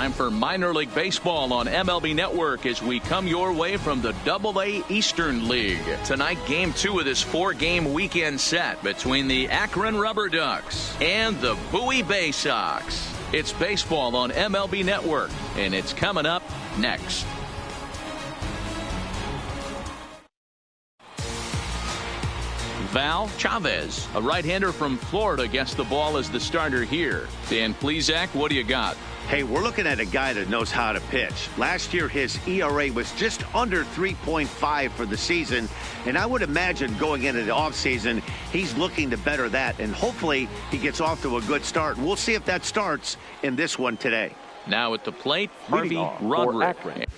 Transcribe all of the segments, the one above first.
Time for minor league baseball on MLB Network as we come your way from the AA Eastern League. Tonight, game 2 of this 4-game weekend set between the Akron Rubberducks and the Bowie Baysox. It's baseball on MLB Network, and it's coming up next. Val Chavez, a right-hander from Florida, gets the ball as the starter here. Dan Plesac, what do you got? Hey, we're looking at a guy that knows how to pitch. Last year, his ERA was just under 3.5 for the season, and I would imagine going into the offseason, he's looking to better that, and hopefully he gets off to a good start. We'll see if that starts in this one today. Now at the plate, Harvey Roderick.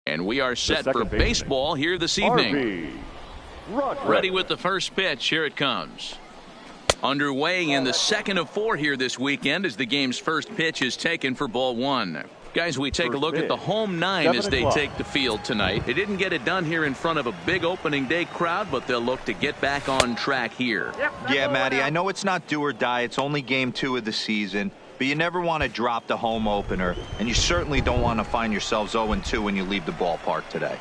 And we are set for baseball here this evening. Ready with the first pitch. Here it comes. Underway in the second of 4 here this weekend as the game's first pitch is taken for ball 1. Guys, we take a look at the home 9 as they take the field tonight. They didn't get it done here in front of a big opening day crowd, but they'll look to get back on track here. Yeah, Matty, I know it's not do or die. It's only game 2 of the season. But you never want to drop the home opener, and you certainly don't want to find yourselves 0-2 when you leave the ballpark today.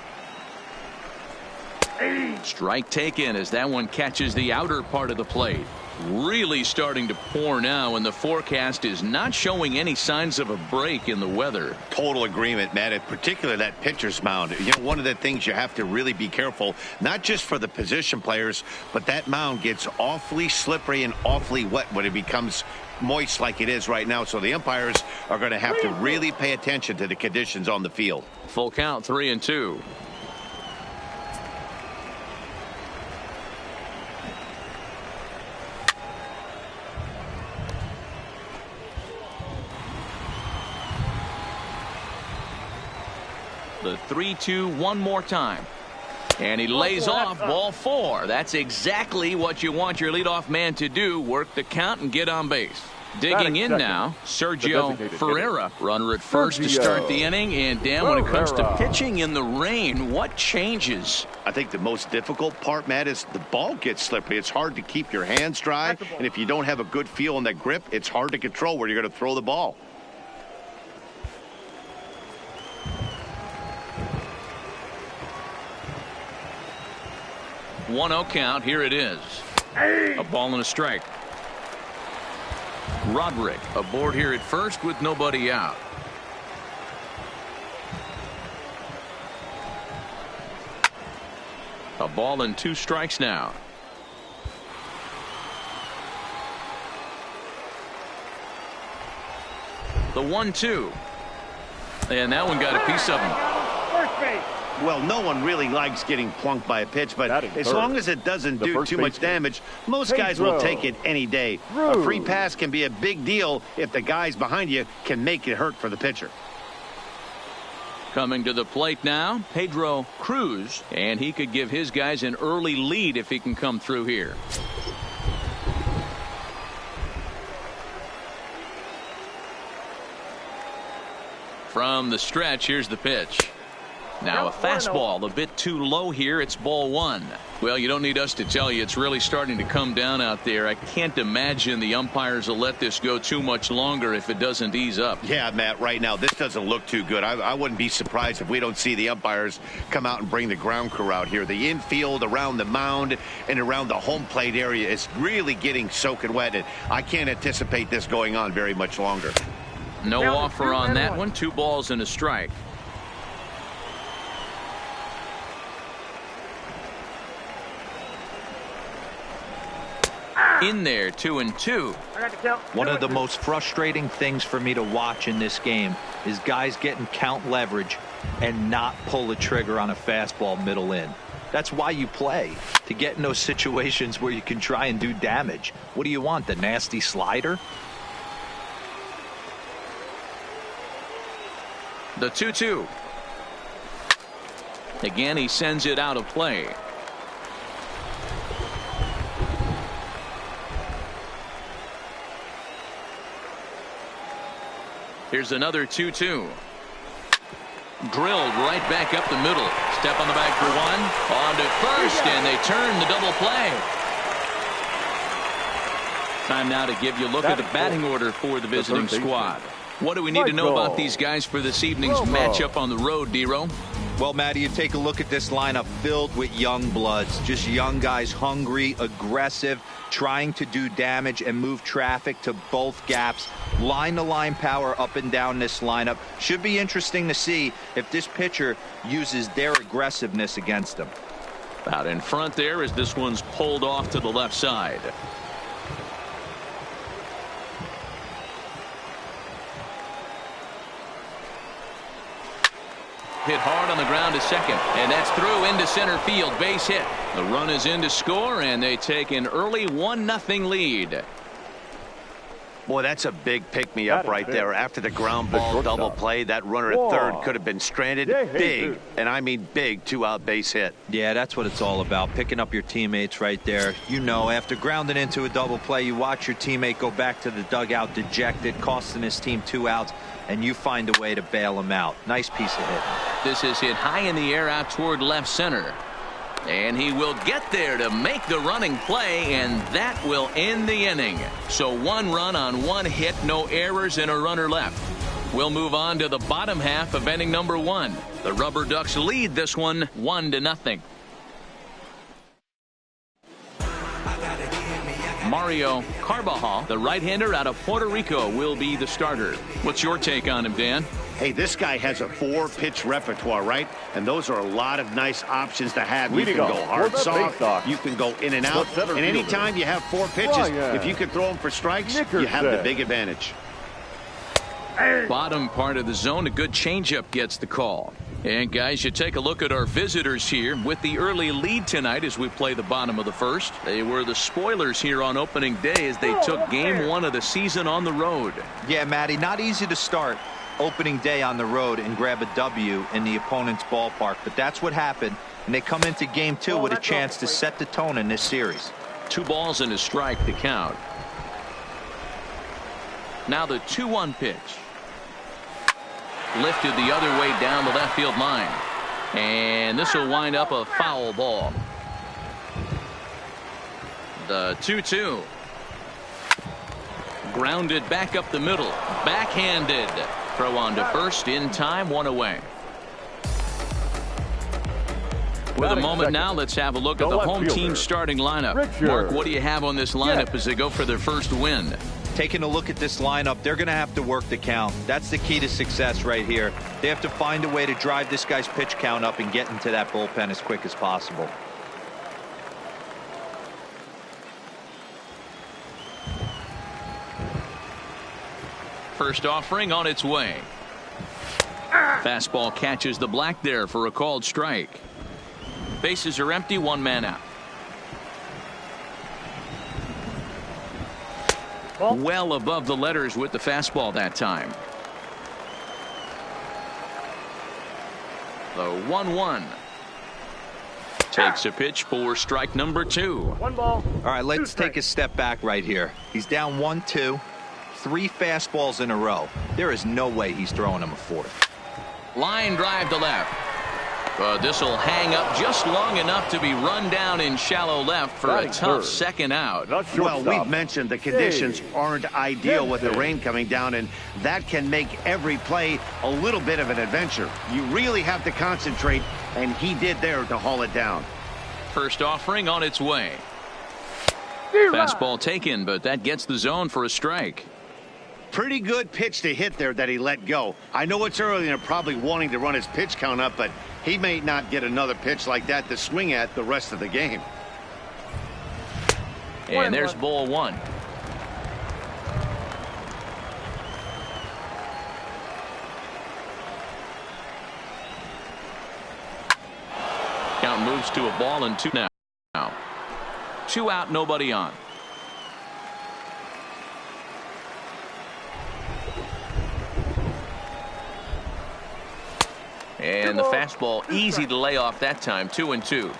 Strike taken as that one catches the outer part of the plate. Really starting to pour now, and the forecast is not showing any signs of a break in the weather. Total agreement, Matt, in particular that pitcher's mound. You know, one of the things you have to really be careful, not just for the position players, but that mound gets awfully slippery and awfully wet when it becomes moist like it is right now. So the umpires are going to have to really pay attention to the conditions on the field. Full count, 3-2. The 3-2 one more time. And he lays off ball 4. That's exactly what you want your leadoff man to do. Work the count and get on base. Digging in now, Sergio Ferreira. Runner at first to start the inning. And Dan, when it comes to pitching in the rain, what changes? I think the most difficult part, Matt, is the ball gets slippery. It's hard to keep your hands dry. And if you don't have a good feel on that grip, it's hard to control where you're going to throw the ball. One-0 count. Here it is. A ball and a strike. Roderick aboard here at first with nobody out. A ball and 2 strikes now. The 1-2. And that one got a piece of him. First base. Well, no one really likes getting plunked by a pitch, but as long as it doesn't do too much damage, most guys will take it any day. A free pass can be a big deal if the guys behind you can make it hurt for the pitcher. Coming to the plate now, Pedro Cruz, and he could give his guys an early lead if he can come through here. From the stretch, here's the pitch. Now a fastball a bit too low here. It's ball one. Well, you don't need us to tell you it's really starting to come down out there. I can't imagine the umpires will let this go too much longer if it doesn't ease up. Yeah, Matt, right now this doesn't look too good. I wouldn't be surprised if we don't see the umpires come out and bring the ground crew out here. The infield around the mound and around the home plate area is really getting soaking wet, and I can't anticipate this going on very much longer. No offer on that one. 2 balls and a strike. In there, 2-2. One of the most frustrating things for me to watch in this game is guys getting count leverage and not pull the trigger on a fastball middle in. That's why you play, to get in those situations where you can try and do damage. What do you want, the nasty slider? The 2-2. Again, he sends it out of play. Here's another 2-2. Drilled right back up the middle. Step on the bag for one. On to first, and they turn the double play. Time now to give you a look at the batting order for the visiting squad. What do we need to know about these guys for this evening's matchup on the road, D-Row? Well, Matty, you take a look at this lineup filled with young bloods, just young guys, hungry, aggressive, trying to do damage and move traffic to both gaps. Line-to-line power up and down this lineup. Should be interesting to see if this pitcher uses their aggressiveness against them. Out in front there as this one's pulled off to the left side. Hit hard on the ground to second, and that's through into center field. Base hit. The run is in to score, and they take an early 1-0 lead. Boy, that's a big pick-me-up right there. After the ground ball double play, that runner at third could have been stranded. Big, and I mean big, 2-out base hit. Yeah, that's what it's all about, picking up your teammates right there. You know, after grounding into a double play, you watch your teammate go back to the dugout dejected, costing his team 2 outs, and you find a way to bail him out. Nice piece of hit. This is hit high in the air out toward left center. And he will get there to make the running play, and that will end the inning. So 1 run on 1 hit, no errors, and a runner left. We'll move on to the bottom half of inning number 1. The Rubberducks lead this one 1-0. Mario Carbajal, the right-hander out of Puerto Rico, will be the starter. What's your take on him, Dan? Hey, this guy has a 4-pitch repertoire, right? And those are a lot of nice options to have. You can go hard, soft, you can go in and out. And anytime you have 4 pitches, if you can throw them for strikes, you have the big advantage. Bottom part of the zone, a good changeup gets the call. And guys, you take a look at our visitors here with the early lead tonight as we play the bottom of the first. They were the spoilers here on opening day as they took game 1 of the season on the road. Yeah, Matty, not easy to start opening day on the road and grab a W in the opponent's ballpark, but that's what happened, and they come into game 2 with a chance to set the tone in this series. 2 balls and a strike to count. Now the 2-1 pitch. Lifted the other way down the left field line, and this will wind up a foul ball. The 2-2. Grounded back up the middle, backhanded. Throw on to first in time, 1 away. With a moment now, let's have a look at the home team starting lineup. Mark, what do you have on this lineup as they go for their first win? Taking a look at this lineup, they're going to have to work the count. That's the key to success right here. They have to find a way to drive this guy's pitch count up and get into that bullpen as quick as possible. First offering on its way. Fastball catches the black there for a called strike. Bases are empty, 1 man out. Well above the letters with the fastball that time. The 1-1. Takes a pitch for strike number 2. 1 ball. All right, let's take a step back right here. He's down 1-2. 3 fastballs in a row. There is no way he's throwing him a 4th. Line drive to left. This will hang up just long enough to be run down in shallow left for a tough second out. Well, we've mentioned the conditions aren't ideal with the rain coming down, and that can make every play a little bit of an adventure. You really have to concentrate, and he did there to haul it down. First offering on its way. Fastball taken, but that gets the zone for a strike. Pretty good pitch to hit there that he let go. I know it's early and they're probably wanting to run his pitch count up, but he may not get another pitch like that to swing at the rest of the game. And there's ball one. Count moves to a ball and 2 now. 2 out, nobody on. And the fastball easy to lay off that time. 2-2.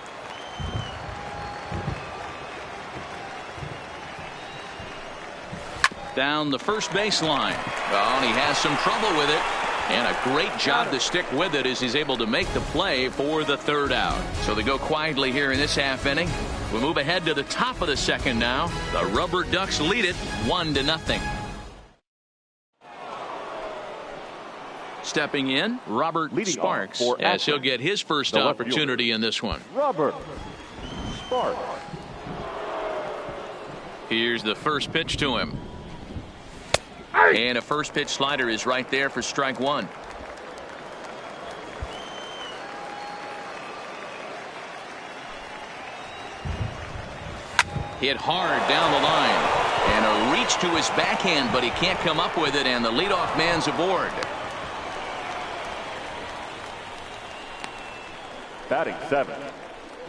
Down the first baseline. Oh, and he has some trouble with it. And a great job to stick with it as he's able to make the play for the 3rd out. So they go quietly here in this half inning. We move ahead to the top of the second now. The Rubberducks lead it 1-0. Stepping in, Robert Sparks, as he'll get his first opportunity in this one. Robert Sparks. Here's the first pitch to him. And a first pitch slider is right there for strike 1. Hit hard down the line. And a reach to his backhand, but he can't come up with it, and the leadoff man's aboard. Batting 7,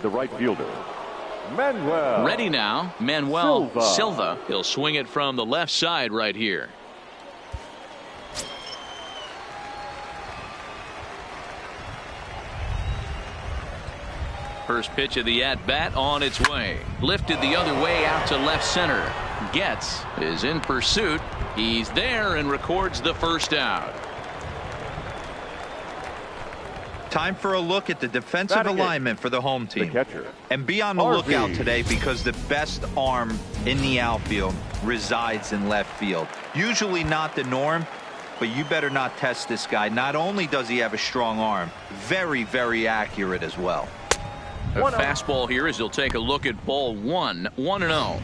the right fielder, Manuel. Ready now, Manuel Silva. He'll swing it from the left side right here. First pitch of the at-bat on its way. Lifted the other way out to left center. Getz is in pursuit. He's there and records the first out. Time for a look at the defensive alignment for the home team. The catcher. And be on the lookout today, because the best arm in the outfield resides in left field. Usually not the norm, but you better not test this guy. Not only does he have a strong arm, very, very accurate as well. A fastball here as he'll take a look at ball 1. 1-0.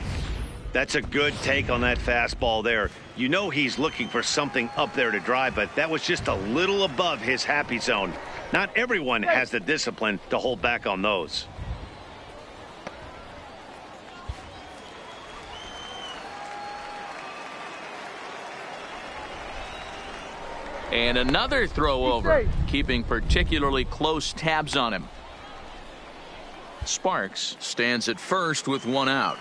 That's a good take on that fastball there. You know he's looking for something up there to drive, but that was just a little above his happy zone. Not everyone has the discipline to hold back on those. And another throw over, keeping particularly close tabs on him. Sparks stands at first with 1 out.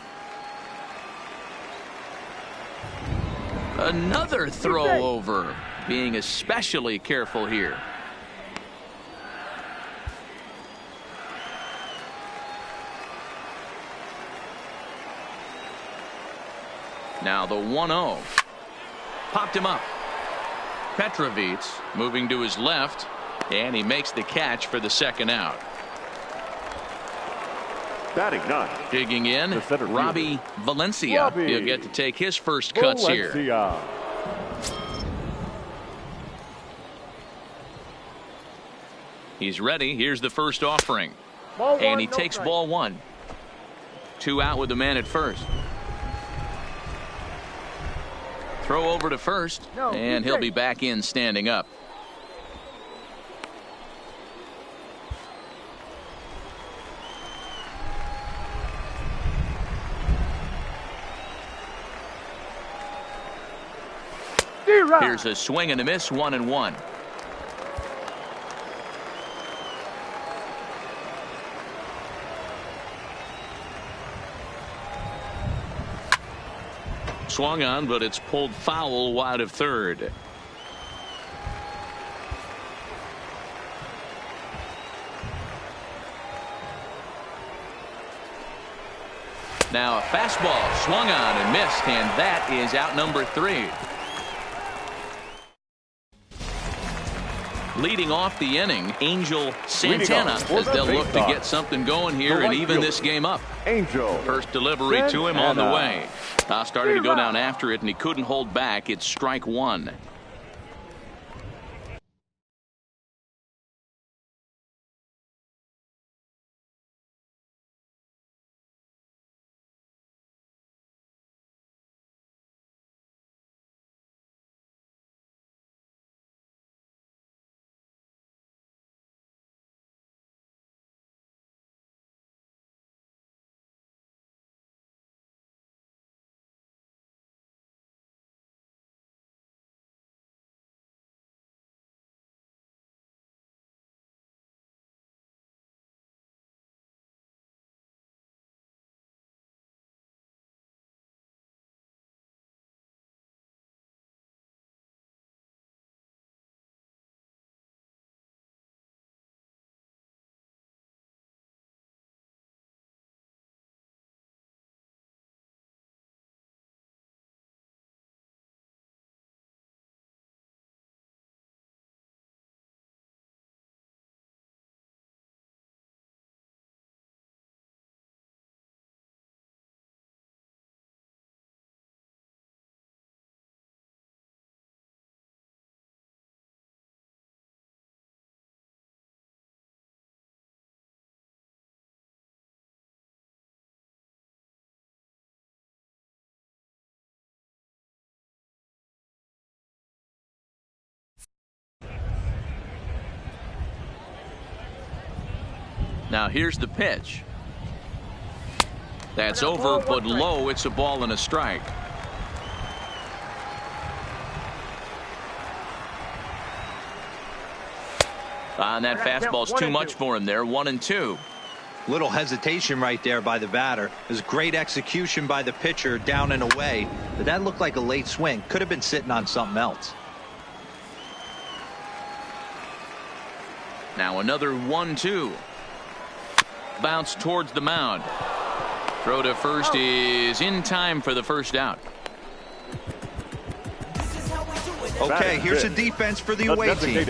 Another throw over, being especially careful here. Now the 1-0. Popped him up. Petrovitz moving to his left, and he makes the catch for the second out. Batting 9. Digging in, Robbie Valencia. He'll get to take his first cuts here. He's ready. Here's the first offering. And he takes ball 1. 2 out with the man at first. Throw over to first, and he'll be back in standing up. Here's a swing and a miss, 1-1. Swung on, but it's pulled foul wide of third. Now a fastball swung on and missed, and that is out number 3. Leading off the inning, Angel Santana, as they'll look to get something going here and even this game up. Angel First delivery to him on the way. Started to go down after it, and he couldn't hold back. It's strike one. Now here's the pitch. That's over, but low. It's a ball and a strike. And that fastball's too much for him there. 1-2. Little hesitation right there by the batter. It was great execution by the pitcher down and away, but that looked like a late swing. Could have been sitting on something else. Now another 1-2. Bounce towards the mound. Throw to first is in time for the first out. Okay, here's a defense for the away team.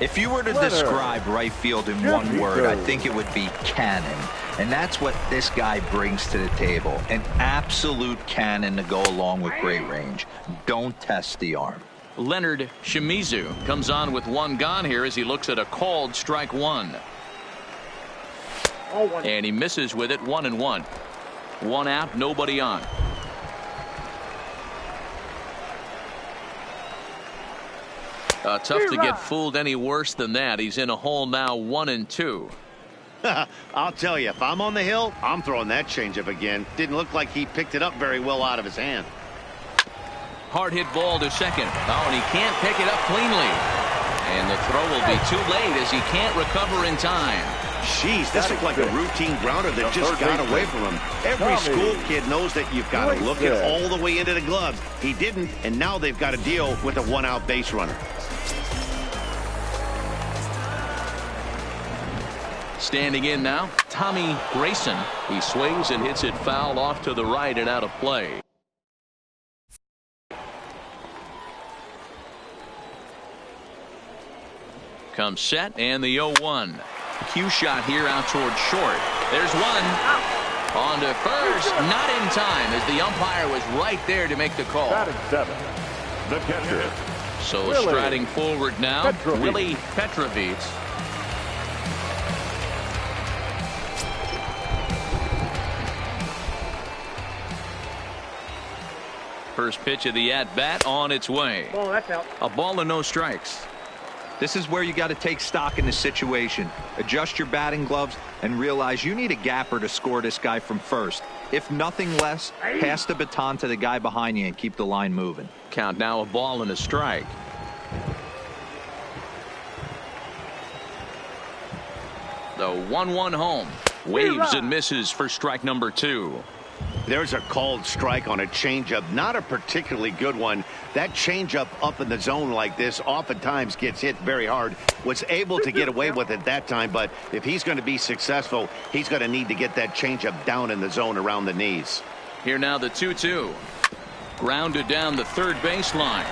If you were to describe right field in one word, I think it would be cannon. And that's what this guy brings to the table. An absolute cannon to go along with great range. Don't test the arm. Leonard Shimizu comes on with one gone here as he looks at a called strike one. And he misses with it. 1-1. One out, nobody on. Tough to get fooled any worse than that. He's in a hole now. 1-2. I'll tell you, if I'm on the hill, I'm throwing that changeup again. Didn't look like he picked it up very well out of his hand. Hard hit ball to second. Oh, and he can't pick it up cleanly. And the throw will be too late as he can't recover in time. Jeez, this looked like a routine grounder that just got away from him. Every school kid knows that you've got to look it all the way into the gloves. He didn't, and now they've got to deal with a one-out base runner. Standing in now, Tommy Grayson. He swings and hits it foul off to the right and out of play. Comes set and the 0-1. Cue shot here out towards short. There's one. On to first. Not in time as the umpire was right there to make the call. Batting seven, the catcher. So striding forward now, Willie Petrovitz. First pitch of the at-bat on its way. Oh, that's out. A ball and no strikes. This is where you got to take stock in the situation. Adjust your batting gloves and realize you need a gapper to score this guy from first. If nothing less, pass the baton to the guy behind you and keep the line moving. Count now, a ball and a strike. The 1-1 home. Waves and misses for strike number 2. There's a called strike on a changeup, not a particularly good one. That changeup up in the zone like this oftentimes gets hit very hard. Was able to get away with it that time, but if he's going to be successful, he's going to need to get that changeup down in the zone around the knees. Here now the 2-2. Grounded down the third baseline.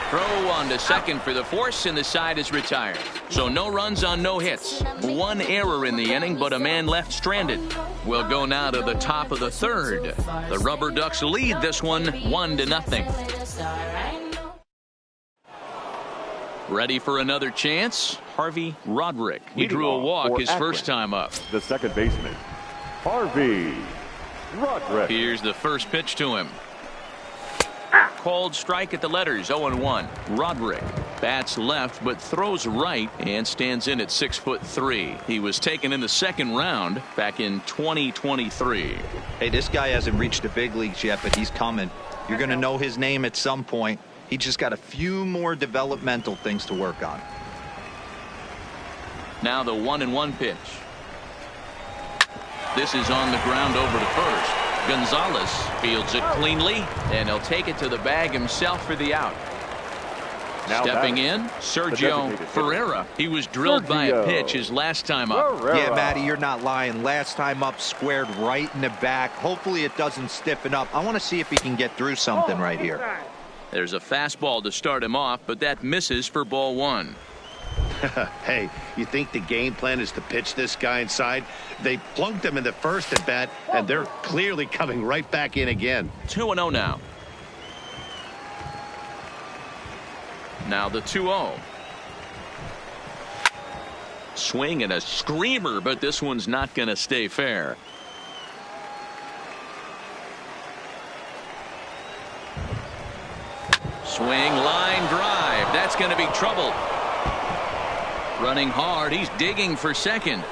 Throw on to second for the force, and the side is retired. So no runs on no hits. One error in the inning, but a man left stranded. We'll go now to the top of the third. The Rubberducks lead this one 1-0. Ready for another chance? Harvey Roderick. He drew a walk his first time up. The second baseman, Harvey Roderick. Here's the first pitch to him. Called strike at the letters, 0-1. Roderick bats left but throws right and stands in at 6'3". He was taken in the second round back in 2023. Hey, this guy hasn't reached the big leagues yet, but he's coming. You're going to know his name at some point. He just got a few more developmental things to work on. Now the 1-1 pitch. This is on the ground over to first. Gonzalez fields it cleanly, and he'll take it to the bag himself for the out. Now stepping in, Sergio Ferreira. He was drilled by a pitch his last time up. Yeah, Matty, you're not lying. Last time up, squared right in the back. Hopefully it doesn't stiffen up. I want to see if he can get through something right here. There's a fastball to start him off, but that misses for ball one. Hey, you think the game plan is to pitch this guy inside? They plunked him in the first at bat, and they're clearly coming right back in again. 2-0 now. Now the 2-0. Swing and a screamer, but this one's not going to stay fair. Swing, line drive. That's going to be trouble. Running hard. He's digging for second.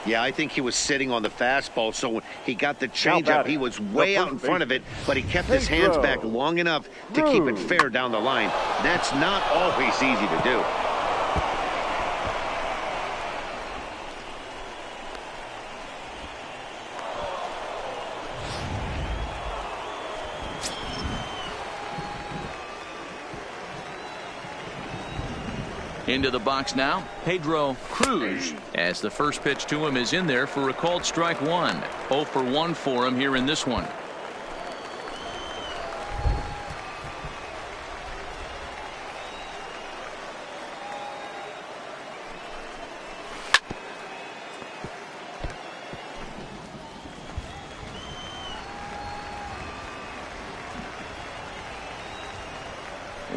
Yeah, I think he was sitting on the fastball, so when he got the changeup, he was way out in front of it, but he kept his hands back long enough to keep it fair down the line. That's not always easy to do. Into the box now, Pedro Cruz, as the first pitch to him is in there for a called strike one. 0 for 1 for him here in this one.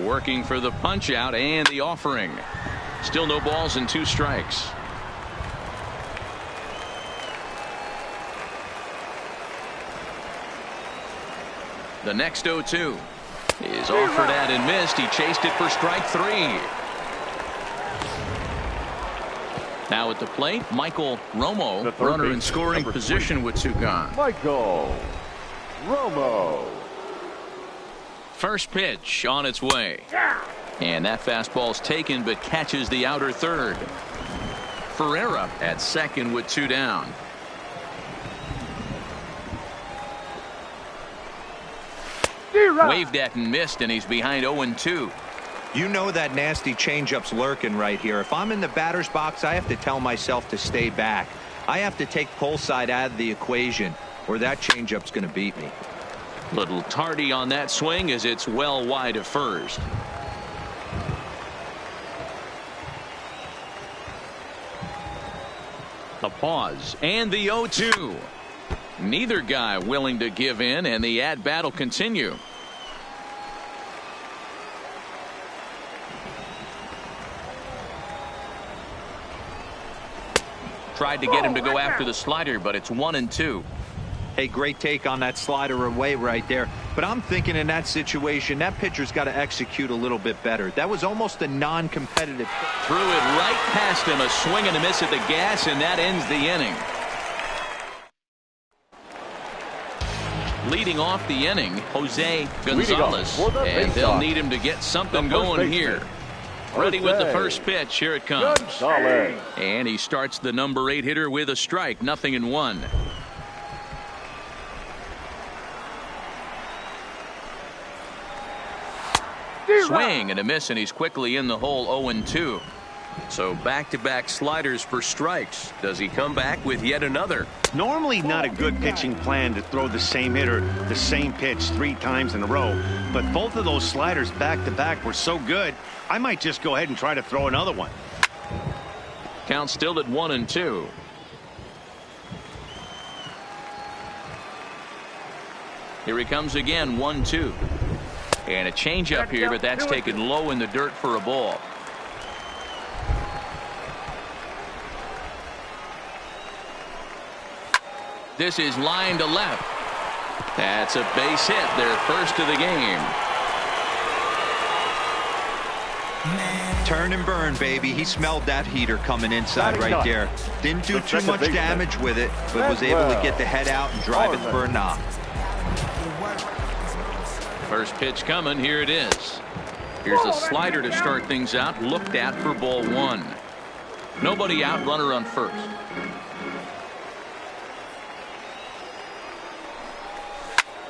Working for the punch out and the offering. Still no balls and 2 strikes. The next 0-2 is offered at and missed. He chased it for strike 3. Now at the plate, Michael Romo, runner in scoring position with 2 gone. Michael Romo. First pitch on its way. And that fastball's taken but catches the outer third. Ferreira at second with 2 down. Waved at and missed, and he's behind 0-2. You know that nasty changeup's lurking right here. If I'm in the batter's box, I have to tell myself to stay back. I have to take pull side out of the equation, or that changeup's going to beat me. Little tardy on that swing as it's well wide of first. A pause and the 0-2. Neither guy willing to give in, and the at-bat will continue. Tried to get him to go after the slider, but it's 1-2. Hey, great take on that slider away right there. But I'm thinking in that situation, that pitcher's got to execute a little bit better. That was almost a non-competitive. Threw it right past him, a swing and a miss at the gas, and that ends the inning. Leading off the inning, Jose Gonzalez, and they'll need him to get something going here. Ready with the first pitch. Here it comes. And he starts the number 8 hitter with a strike. 0-1. Swing and a miss, and he's quickly in the hole. 0-2. So back-to-back sliders for strikes. Does he come back with yet another? Normally not a good pitching plan to throw the same hitter the same pitch 3 times in a row, but both of those sliders back-to-back were so good, I might just go ahead and try to throw another one. Count still at 1-2. Here he comes again, 1-2. And a changeup here, but that's taken low in the dirt for a ball. This is line to left. That's a base hit, their first of the game. Turn and burn, baby. He smelled that heater coming inside right there. Didn't do too much damage with it, but was able to get the head out and drive it for a knock. First pitch coming. Here it is. Here's a slider to start things out. Looked at for ball 1. Nobody out, runner on first.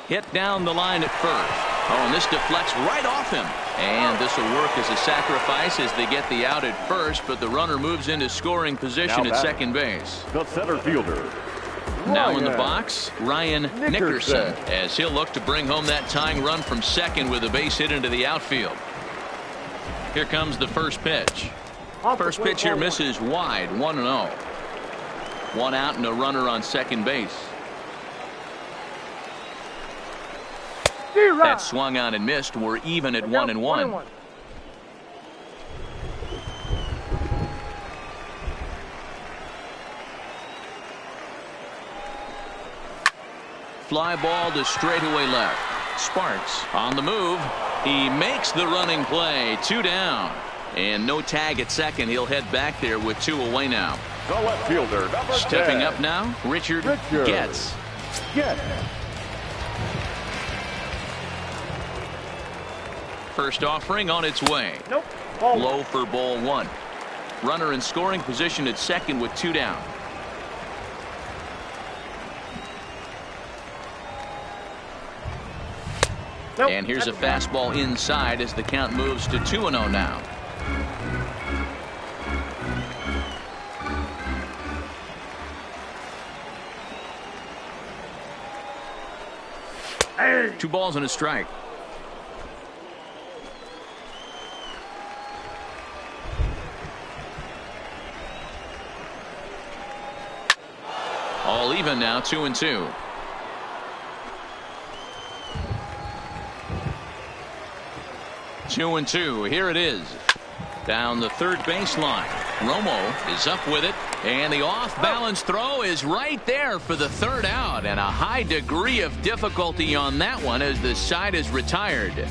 Hit down the line at first. Oh, and this deflects right off him. And this will work as a sacrifice as they get the out at first, but the runner moves into scoring position at second base. The center fielder. Now in the box, Ryan Nickerson, as he'll look to bring home that tying run from second with a base hit into the outfield. Here comes the first pitch. First pitch here misses wide, 1-0. 1 out and a runner on second base. That swung on and missed. We're even at 1-1. Fly ball to straightaway left. Sparks on the move. He makes the running play. 2 down. And no tag at second. He'll head back there with 2 away now. The left fielder, number Stepping 10. up now, Richard Getz. First offering on its way. Low for ball 1. Runner in scoring position at second with 2 down. And here's a fastball inside as the count moves to 2-0 now. Hey. 2 balls and a strike. All even now, 2-2. Two and two. Here it is. Down the third baseline. Romo is up with it. And the off-balance throw is right there for the third out. And a high degree of difficulty on that one as the side is retired.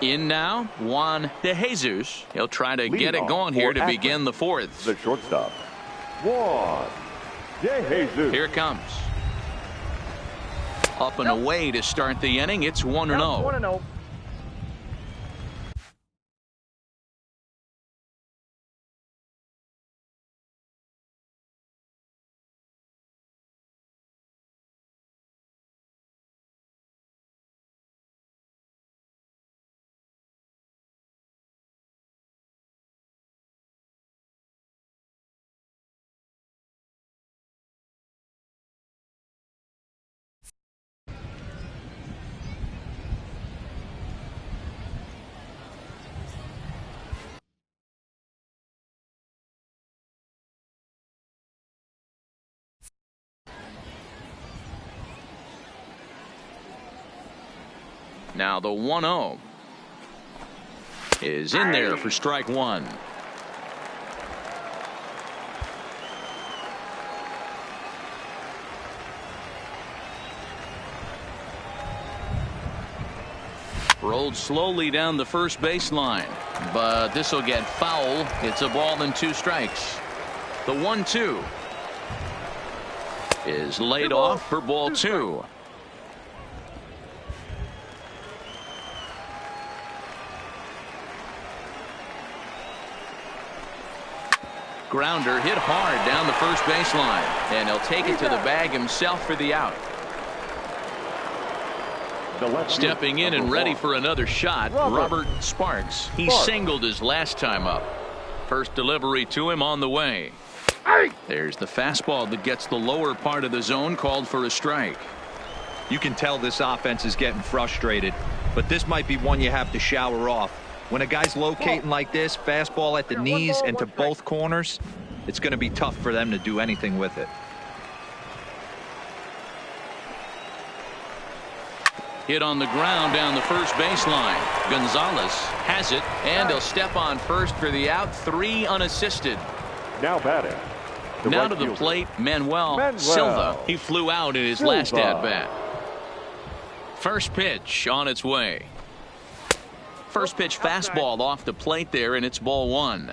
In now, Juan De Jesus. He'll try to get it going here to begin the fourth. The shortstop, Juan De Jesus. Here it comes. Up and away to start the inning. It's 1-0. 1-0. Now the 1-0 is in there for strike 1. Rolled slowly down the first baseline, but this will get foul. It's a ball and 2 strikes. The 1-2 is laid off for ball 2. Grounder hit hard down the first baseline, and he'll take it to the bag himself for the out. Stepping in and ready for another shot, Robert Sparks. He singled his last time up. First delivery to him on the way. There's the fastball that gets the lower part of the zone, called for a strike. You can tell this offense is getting frustrated, but this might be one you have to shower off. When a guy's locating like this, fastball at the knees and to both corners, it's going to be tough for them to do anything with it. Hit on the ground down the first baseline. Gonzalez has it, and he'll step on first for the out. 3 unassisted. Now batting. Now to the plate, Manuel Silva. He flew out in his last at-bat. First pitch on its way. First pitch fastball off the plate there, and it's ball 1.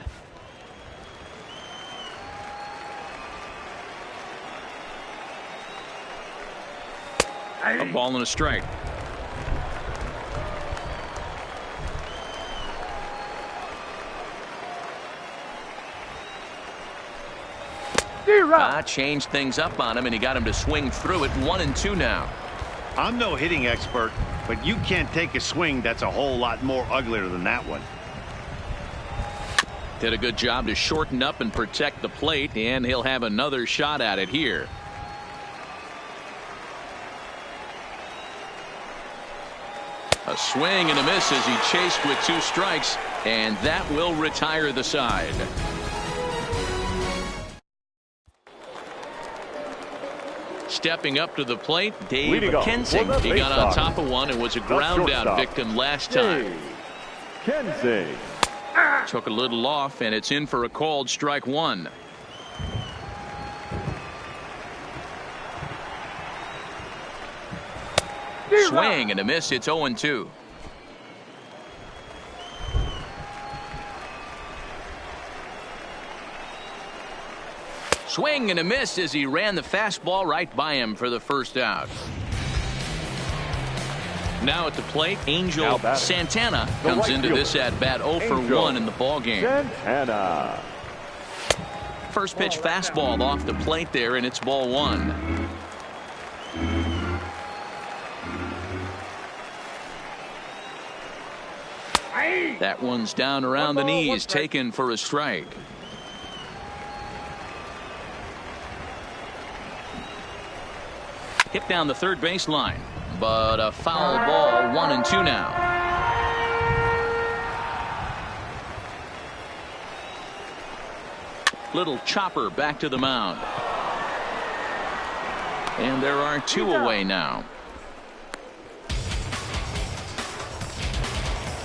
A ball and a strike. Changed things up on him, and he got him to swing through it. 1-2 now. I'm no hitting expert, but you can't take a swing that's a whole lot more uglier than that one. Did a good job to shorten up and protect the plate, and he'll have another shot at it here. A swing and a miss as he chased with 2 strikes, and that will retire the side. Stepping up to the plate, Dave Kensing. He got on top of one and was a ground out victim last time. Kensing. Took a little off, and it's in for a called strike 1. Swing and a miss. It's 0-2. Swing and a miss as he ran the fastball right by him for the first out. Now at the plate, Angel Santana comes into this at bat 0 for 1 in the ball game. Santana. First pitch fastball off the plate there, and it's ball 1. That one's down around the knees, taken for a strike. Hit down the third baseline, but a foul ball. 1-2 now. Little chopper back to the mound. And there are 2 away now.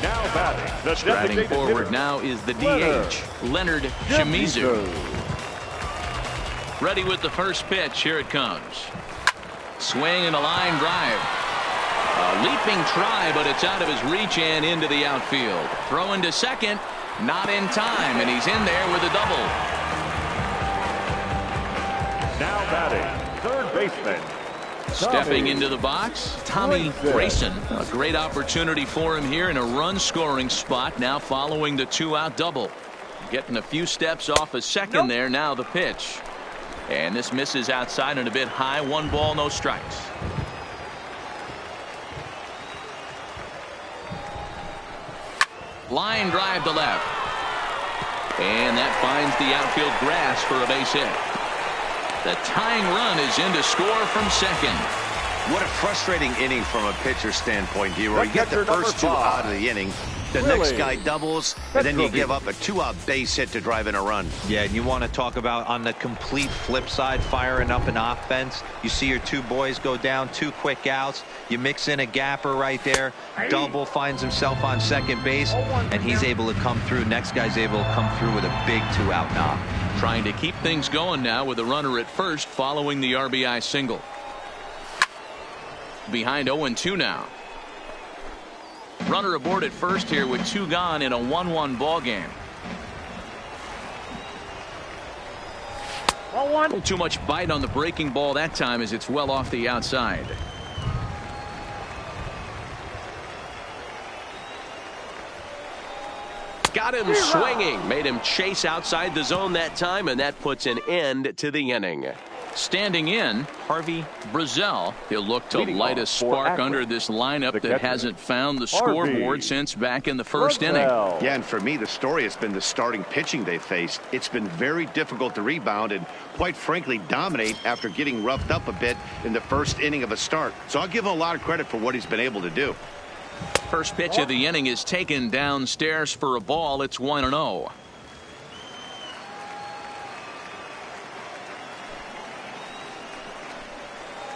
Now batting. Striding forward now is the DH, Leonard Shimizu. Ready with the first pitch. Here it comes. Swing and a line drive. A leaping try, but it's out of his reach and into the outfield. Throw into second. Not in time, and he's in there with a double. Now batting, third baseman. Stepping into the box, Tommy Grayson. A great opportunity for him here in a run-scoring spot now following the 2-out double. Getting a few steps off a second there. Now the pitch. And this misses outside and a bit high. 1 ball, no strikes. Line drive to left. And that finds the outfield grass for a base hit. The tying run is in to score from second. What a frustrating inning from a pitcher standpoint, Hero. You get the first 2 out of the inning. The next guy doubles, and then you give up a 2-out base hit to drive in a run. Yeah, and you want to talk about on the complete flip side, firing up an offense. You see your 2 boys go down, 2 quick outs. You mix in a gapper right there. Double finds himself on second base, and he's able to come through. Next guy's able to come through with a big 2-out knock. Trying to keep things going now with a runner at first following the RBI single. Behind 0-2 now. Runner aboard at first here with 2 gone in a 1-1 ball game. A little too much bite on the breaking ball that time as it's well off the outside. Got him swinging. Made him chase outside the zone that time, and that puts an end to the inning. Standing in, Harvey Brazel. He'll look to light a spark under this lineup that hasn't found the scoreboard since back in the first inning. Yeah, and for me, the story has been the starting pitching they faced. It's been very difficult to rebound and, quite frankly, dominate after getting roughed up a bit in the first inning of a start. So I'll give him a lot of credit for what he's been able to do. First pitch of the inning is taken downstairs for a ball. It's 1-0.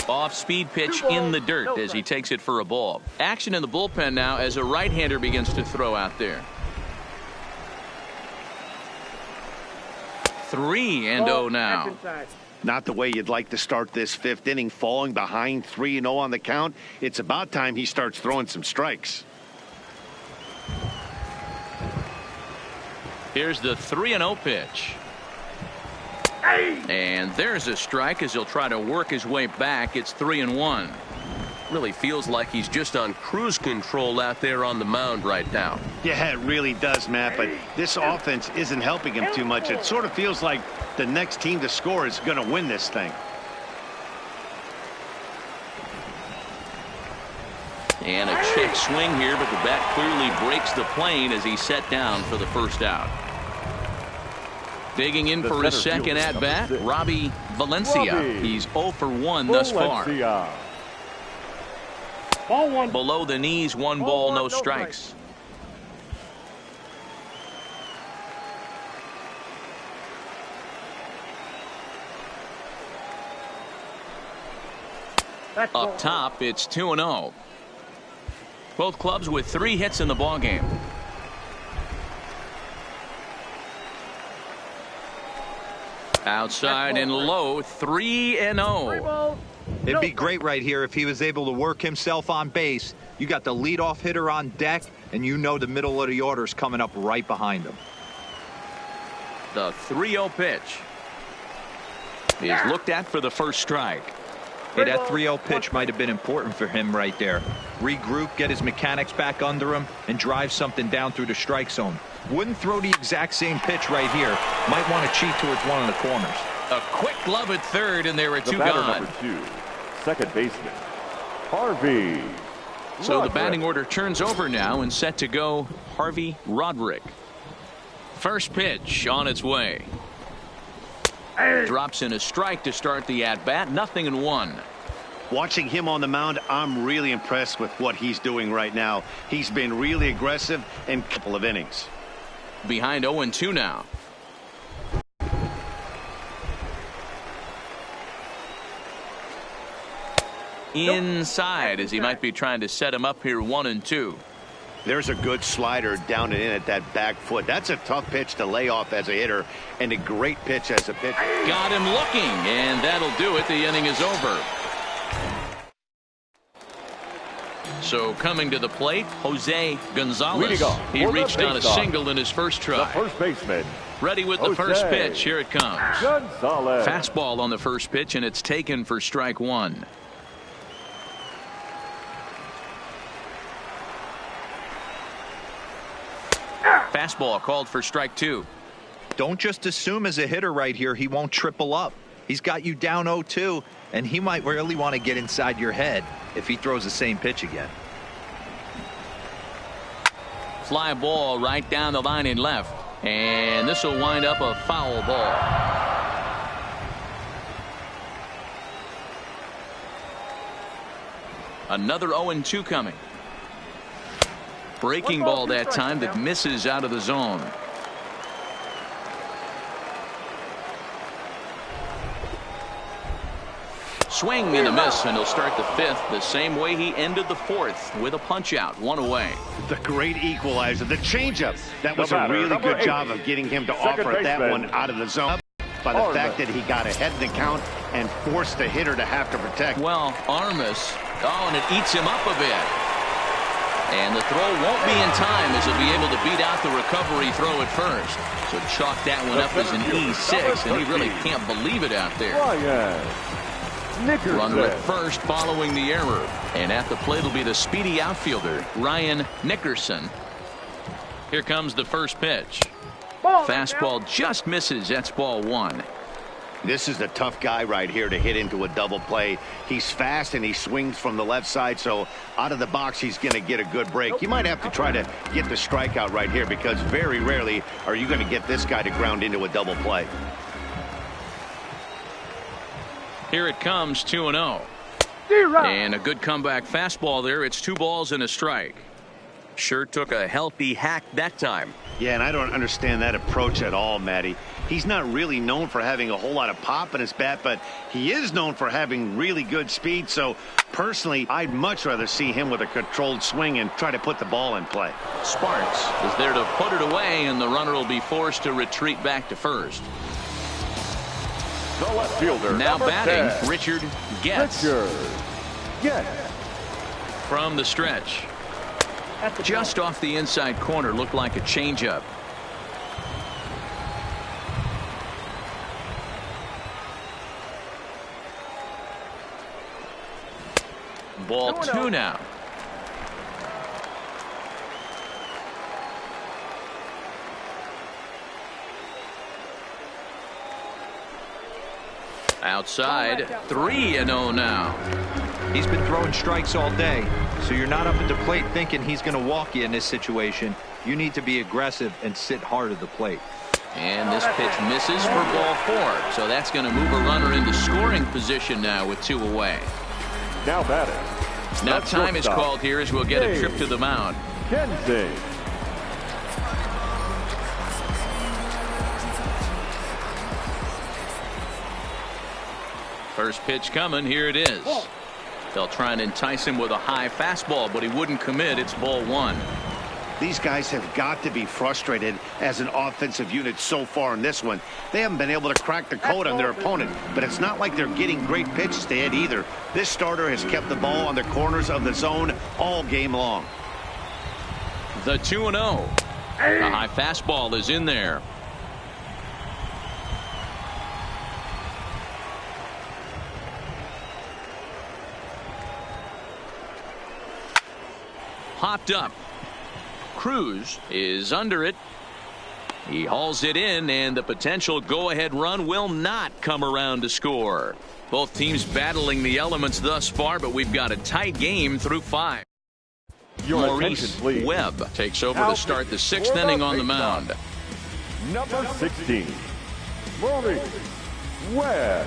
Off-speed pitch in the dirt as he takes it for a ball. Action in the bullpen now as a right-hander begins to throw out there. 3-0 now. Not the way you'd like to start this fifth inning, falling behind 3-0 on the count. It's about time he starts throwing some strikes. Here's the 3-0 pitch. And there's a strike as he'll try to work his way back. It's 3-1. Really feels like he's just on cruise control out there on the mound right now. Yeah, it really does, Matt, but this offense isn't helping him too much. It sort of feels like the next team to score is going to win this thing. And a check swing here, but the bat clearly breaks the plane as he's set down for the first out. Digging in for his second at-bat, Robbie Valencia. He's 0 for 1 thus far. Below the knees, 1 ball, no strikes. Up top, it's 2-0. Both clubs with 3 hits in the ballgame. Outside and low, 3-0. It'd be great right here if he was able to work himself on base. You got the leadoff hitter on deck, and you know the middle of the order's coming up right behind him. The 3-0 pitch is looked at for the first strike. Hey, that 3-0 pitch might have been important for him right there. Regroup, get his mechanics back under him, and drive something down through the strike zone. Wouldn't throw the exact same pitch right here. Might want to cheat towards one of the corners. A quick glove at third, and there are 2 batter, gone. number 2, second baseman, Harvey. So the batting order turns over now and set to go Harvey Roderick. First pitch on its way. Drops in a strike to start the at-bat. 0-1. Watching him on the mound, I'm really impressed with what he's doing right now. He's been really aggressive in a couple of innings. Behind 0-2 now. Inside as he might be trying to set him up here 1-2. There's a good slider down and in at that back foot. That's a tough pitch to lay off as a hitter, and a great pitch as a pitcher. Got him looking, and that'll do it. The inning is over. So coming to the plate, Jose Gonzalez. He reached on a single in his first try. The first baseman. Ready with the first pitch. Here it comes. Gonzalez. Fastball on the first pitch, and it's taken for strike 1. Fastball called for strike 2. Don't just assume as a hitter right here he won't triple up. He's got you down 0-2, and he might really want to get inside your head if he throws the same pitch again. Fly ball right down the line in left, and this will wind up a foul ball. Another 0-2 coming. Breaking ball that time that misses out of the zone. Swing and a miss, and he'll start the 5th the same way he ended the 4th with a punch out, 1 away. The great equalizer, the changeup. That was a really good job of getting him to offer that one out of the zone by the fact that he got ahead in the count and forced the hitter to have to protect. Well, Armas, and it eats him up a bit. And the throw won't be in time as he'll be able to beat out the recovery throw at first. So chalk that one up as an E6, and he really can't believe it out there. Runner at first following the error. And at the plate will be the speedy outfielder, Ryan Nickerson. Here comes the first pitch. Fastball just misses. That's ball 1. This is the tough guy right here to hit into a double play. He's fast and he swings from the left side, so out of the box he's going to get a good break. You might have to try to get the strikeout right here because very rarely are you going to get this guy to ground into a double play. Here it comes, 2-0. And a good comeback fastball there. It's 2 balls and a strike. Sure took a healthy hack that time. Yeah, and I don't understand that approach at all, Matty. He's not really known for having a whole lot of pop in his bat, but he is known for having really good speed. So, personally, I'd much rather see him with a controlled swing and try to put the ball in play. Sparks is there to put it away, and the runner will be forced to retreat back to first. The left fielder, now batting, 10. Richard Getz. Getz. From the stretch. Just off the inside corner, looked like a changeup. Ball 2 now. Outside, 3-0 now. He's been throwing strikes all day, so you're not up at the plate thinking he's going to walk you in this situation. You need to be aggressive and sit hard at the plate. And this pitch misses for ball 4, so that's going to move a runner into scoring position now with 2 away. Now batting. Now time is called here as we'll get a trip to the mound. Kenzie. First pitch coming. Here it is. They'll try and entice him with a high fastball, but he wouldn't commit. It's ball 1. These guys have got to be frustrated as an offensive unit so far in this one. They haven't been able to crack the code on their opponent, but it's not like they're getting great pitches to hit either. This starter has kept the ball on the corners of the zone all game long. The 2-0. A high fastball is in there. Popped up. Cruz is under it. He hauls it in, and the potential go-ahead run will not come around to score. Both teams battling the elements thus far, but we've got a tight game through 5. Your Maurice please. Webb takes over to start the 6th inning on the mound. Number 16, Maurice Webb.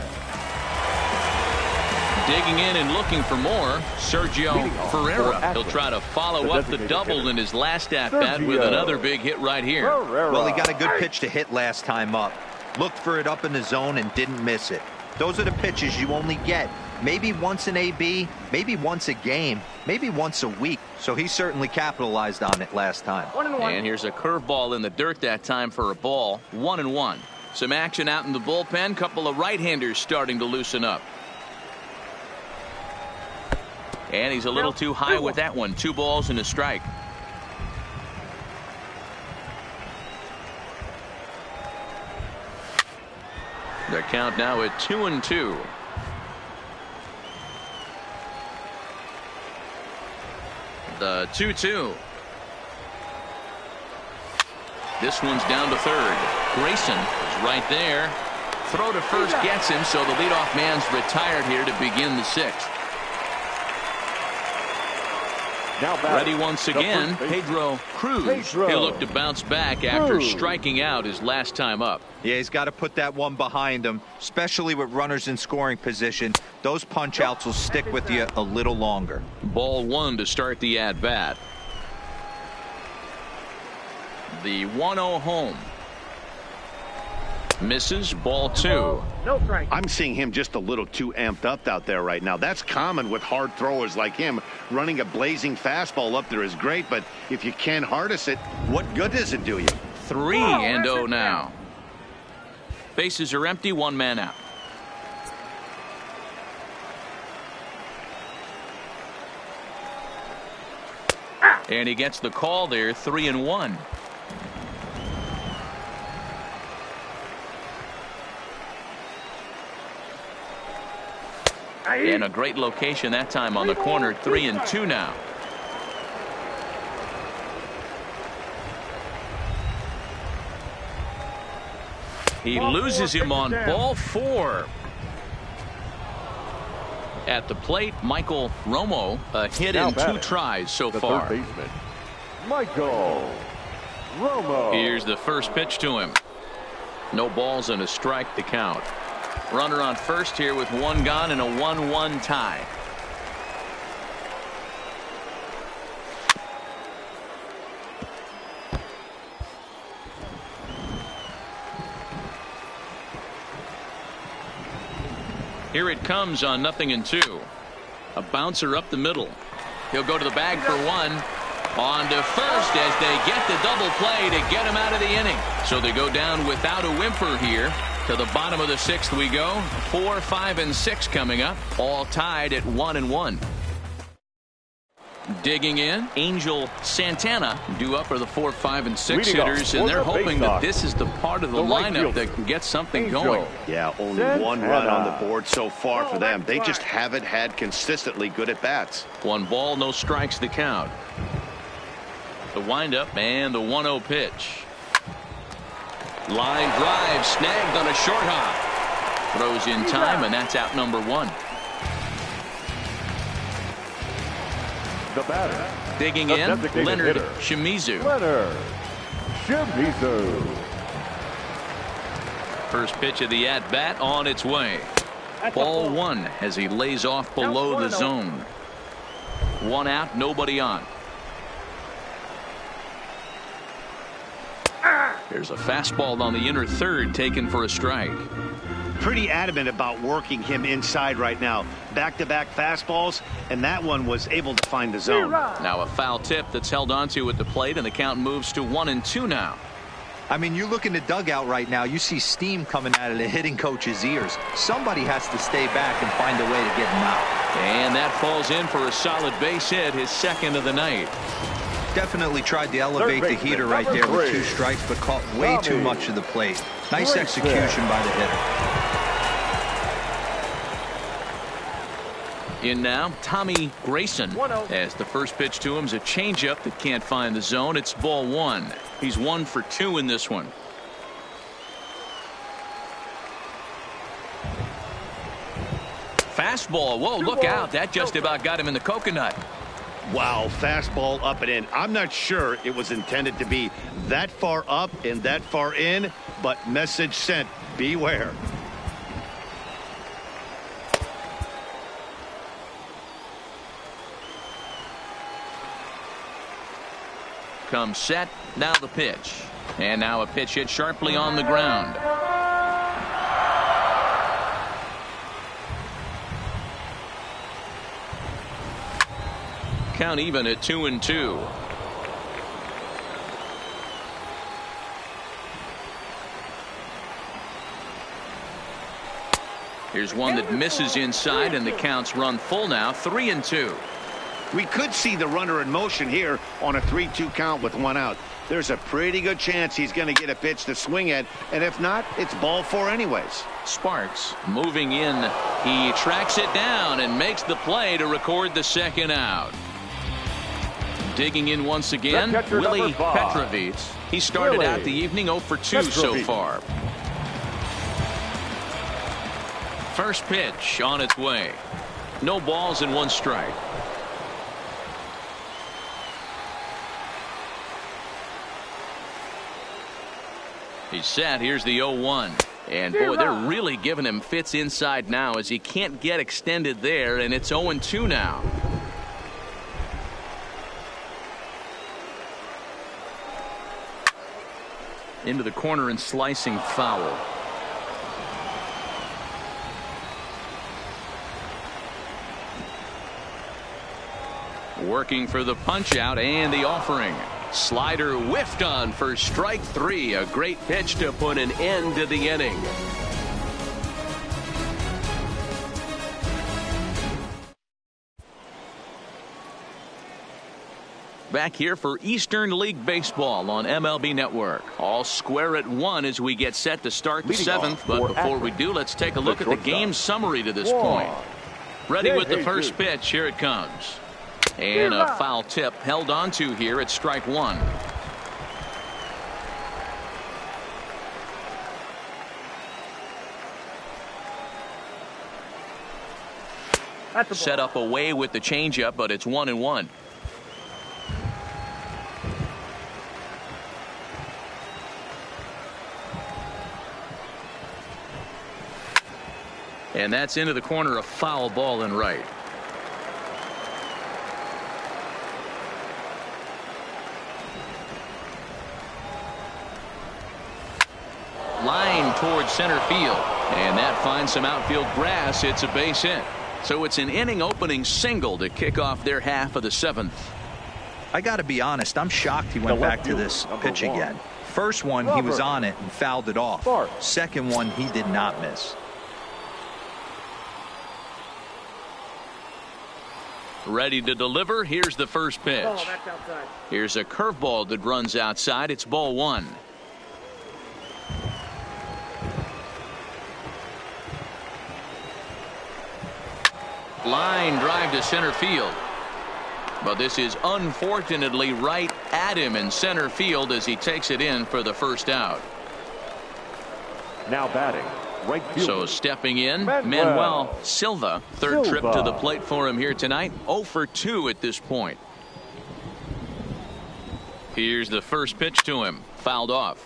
Digging in and looking for more, Sergio Ferreira. He'll try to follow up the double in his last at-bat with another big hit right here. Well, he got a good pitch to hit last time up. Looked for it up in the zone and didn't miss it. Those are the pitches you only get maybe once in AB, maybe once a game, maybe once a week. So he certainly capitalized on it last time. And here's a curveball in the dirt that time for a ball. 1-1. Some action out in the bullpen. Couple of right-handers starting to loosen up. And he's a little too high with that one. 2 balls and a strike. The count now at 2-2. The 2-2. This one's down to third. Grayson is right there. Throw to first gets him, so the leadoff man's retired here to begin the 6th. Now ready once again, Pedro Cruz. He'll look to bounce back after striking out his last time up. Yeah, he's got to put that one behind him, especially with runners in scoring position. Those punch outs will stick with you a little longer. Ball 1 to start the at bat. The 1-0 home. Misses. Ball 2. I'm seeing him just a little too amped up out there right now. That's common with hard throwers like him. Running a blazing fastball up there is great, but if you can't harness it, what good does it do you? 3-0 now. Bases are empty. 1 man out. And he gets the call there. 3-1. And a great location that time on the corner. 3-2 now. He loses him on ball 4. At the plate, Michael Romo, a hit in 2 tries so far. Third baseman, Michael Romo. Here's the first pitch to him. No balls and a strike to count. Runner on first here with 1 gone and a 1-1 tie. Here it comes on 0-2. A bouncer up the middle. He'll go to the bag for 1. On to first as they get the double play to get him out of the inning. So they go down without a whimper here. To the bottom of the 6th we go. 4, 5, and 6 coming up. All tied at 1-1. Digging in, Angel Santana due up are the 4, 5, and 6 hitters, and they're hoping that this is the part of the lineup that can get something going. Yeah, only 1 run on the board so far for them. They just haven't had consistently good at bats. 1 ball, no strikes to count. The windup and the 1-0 pitch. Line drive snagged on a short hop. Throws in time, and that's out number 1. The batter. Digging in, Leonard Shimizu. Leonard Shimizu. First pitch of the at-bat on its way. Ball 1 as he lays off below the zone. 1 out, nobody on. There's a fastball on the inner third taken for a strike. Pretty adamant about working him inside right now. Back-to-back fastballs, and that one was able to find the zone. Now a foul tip that's held onto at the plate, and the count moves to 1-2 now. I mean, you look in the dugout right now, you see steam coming out of the hitting coach's ears. Somebody has to stay back and find a way to get him out. And that falls in for a solid base hit, his 2nd of the night. Definitely tried to elevate the heater right there with 2 strikes, but caught way too much of the plate. Nice execution by the hitter. In now, Tommy Grayson, as the first pitch to him is a changeup that can't find the zone. It's ball 1. He's 1 for 2 in this one. Fastball. Whoa, look out. That just about got him in the coconut. Wow, fastball up and in. I'm not sure it was intended to be that far up and that far in, but message sent. Beware. Comes set, now the pitch. And now a pitch hit sharply on the ground. Count even at 2-2. Here's one that misses inside, and the count's run full now, 3-2. We could see the runner in motion here on a 3-2 count with 1 out. There's a pretty good chance he's going to get a pitch to swing at, and if not, it's ball 4 anyways. Sparks moving in. He tracks it down and makes the play to record the 2nd out. Digging in once again, Willie Petrovitz. He started out the evening 0 for 2 so far. First pitch on its way. No balls and 1 strike. He's set. Here's the 0-1. And boy, they're really giving him fits inside now as he can't get extended there, and it's 0-2 now. Into the corner and slicing foul. Working for the punch out and the offering. Slider whiffed on for strike 3. A great pitch to put an end to the inning. Back here for Eastern League Baseball on MLB Network. All square at 1 as we get set to start the 7th. But before we do, let's take a look at the game summary to this point. Ready with the first pitch. Here it comes. And a foul tip held onto here at strike 1. Set up away with the changeup, but it's 1-1. And that's into the corner, a foul ball and right. Line towards center field, and that finds some outfield grass. It's a base hit. So it's an inning opening single to kick off their half of the 7th. I got to be honest, I'm shocked he went back to this pitch again. First one, he was on it and fouled it off. Second one, he did not miss. Ready to deliver. Here's the first pitch. Here's a curveball that runs outside. It's ball 1. Line drive to center field. But this is unfortunately right at him in center field as he takes it in for the first out. Now batting, right field. So stepping in, Manuel Silva. Third trip to the plate for him here tonight. 0 for 2 at this point. Here's the first pitch to him. Fouled off.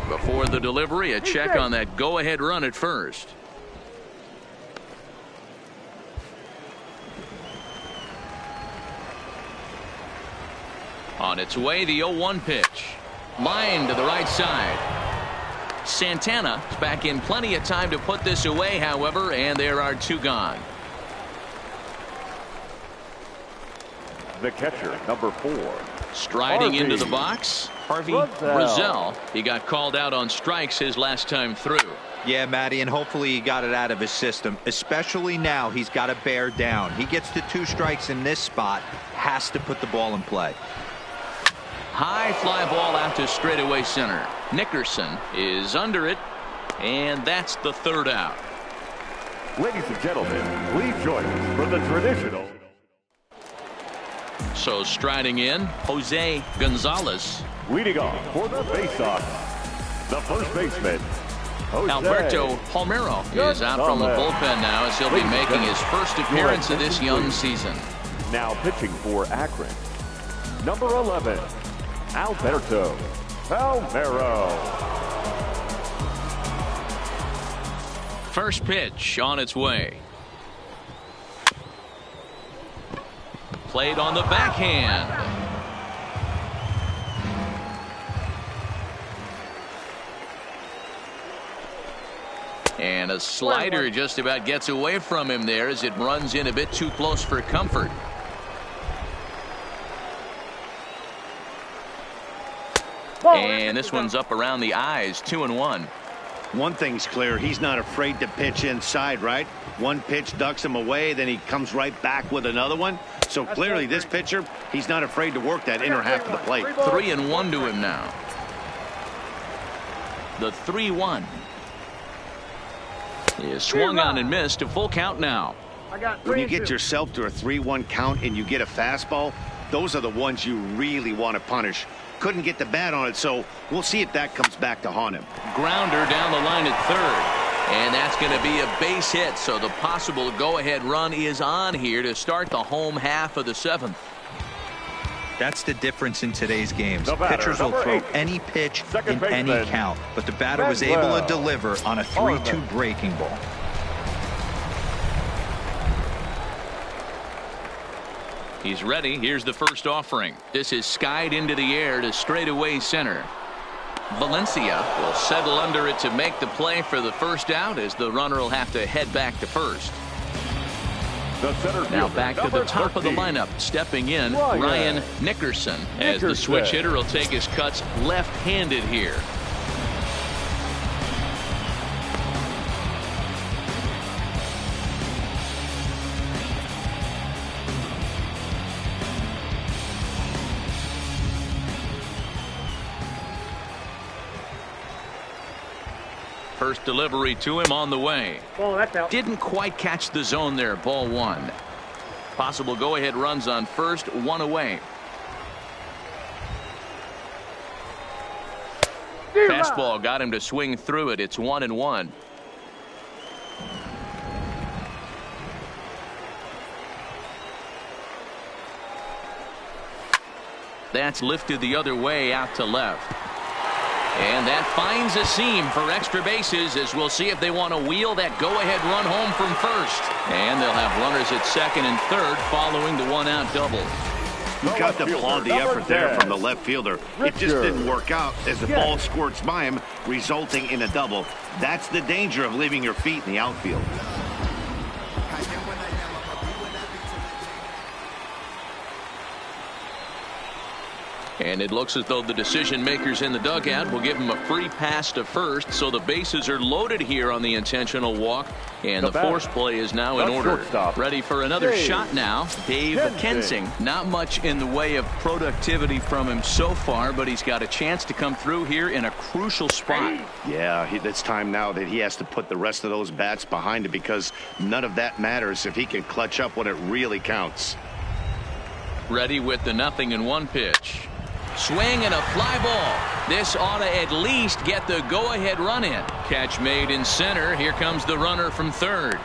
Before the delivery, a check on that go-ahead run at first. On its way, the 0-1 pitch. Line to the right side. Santana is back in plenty of time to put this away, however, and there are 2 gone. The catcher, number 4. Striding into the box, Harvey Brazell. He got called out on strikes his last time through. Yeah, Matty, and hopefully he got it out of his system. Especially now, he's got to bear down. He gets to 2 strikes in this spot, has to put the ball in play. High fly ball out to straightaway center. Nickerson is under it, and that's the 3rd out. Ladies and gentlemen, please join us for the traditional. So striding in, Jose Gonzalez. Leading off for the Baysox, the first baseman, Jose Alberto Palmero is out from the bullpen now as he'll be making his first appearance of this young season. Now pitching for Akron, number 11, Alberto Palmero. First pitch on its way. Played on the backhand. And a slider just about gets away from him there as it runs in a bit too close for comfort. And this one's up around the eyes. 2-1. One thing's clear, he's not afraid to pitch inside, right? One pitch ducks him away, then he comes right back with another one. So clearly this pitcher, he's not afraid to work that inner half of the plate. 3-1 to him now. The 3-1 is swung on and missed. A full count now. When you get yourself to a 3-1 count and you get a fastball, those are the ones you really want to punish. Couldn't get the bat on it, so we'll see if that comes back to haunt him. Grounder down the line at third, and that's going to be a base hit. So the possible go-ahead run is on here to start the home half of the 7th. That's the difference in today's games. Batter, pitchers will throw 8, any pitch in baseman, any count, but the batter was able to deliver on a 3-2 breaking ball. He's ready. Here's the first offering. This is skied into the air to straightaway center. Valencia will settle under it to make the play for the first out as the runner will have to head back to first. Now back to the top of the lineup. Stepping in, Ryan Nickerson, as the switch hitter will take his cuts left-handed here. First delivery to him on the way. Didn't quite catch the zone there. Ball 1. Possible go-ahead runs on first, 1 away. Fastball got him to swing through it. It's 1-1. That's lifted the other way out to left. And that finds a seam for extra bases, as we'll see if they want to wheel that go-ahead run home from first. And they'll have runners at second and third following the one-out double. You've got to applaud the effort there from the left fielder. It just didn't work out as the ball squirts by him, resulting in a double. That's the danger of leaving your feet in the outfield. And it looks as though the decision makers in the dugout will give him a free pass to first, so the bases are loaded here on the intentional walk, and the force play is now in order. Ready for another shot now, Dave Kensing. Not much in the way of productivity from him so far, but he's got a chance to come through here in a crucial spot. Yeah, it's time now that he has to put the rest of those bats behind it, because none of that matters if he can clutch up when it really counts. Ready with the 0-1 pitch. Swing and a fly ball. This ought to at least get the go-ahead run in. Catch made in center. Here comes the runner from third.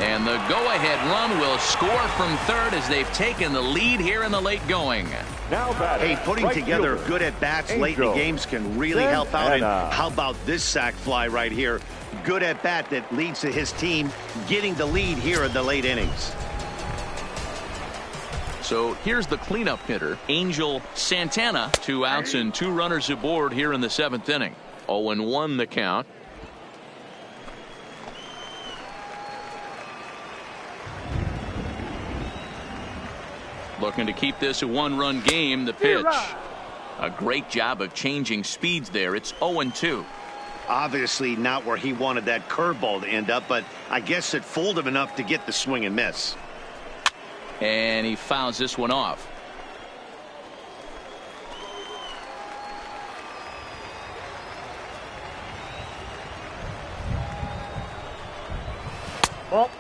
And the go-ahead run will score from third as they've taken the lead here in the late going. Hey, putting together good at-bats late in the games can really help out. And how about this sac fly right here? Good at-bat that leads to his team getting the lead here in the late innings. So here's the cleanup hitter, Angel Santana. 2 outs and 2 runners aboard here in the 7th inning. 0-1 the count. Looking to keep this a 1-run game. The pitch. A great job of changing speeds there. It's 0-2. Obviously not where he wanted that curveball to end up, but I guess it fooled him enough to get the swing and miss. And he fouls this one off.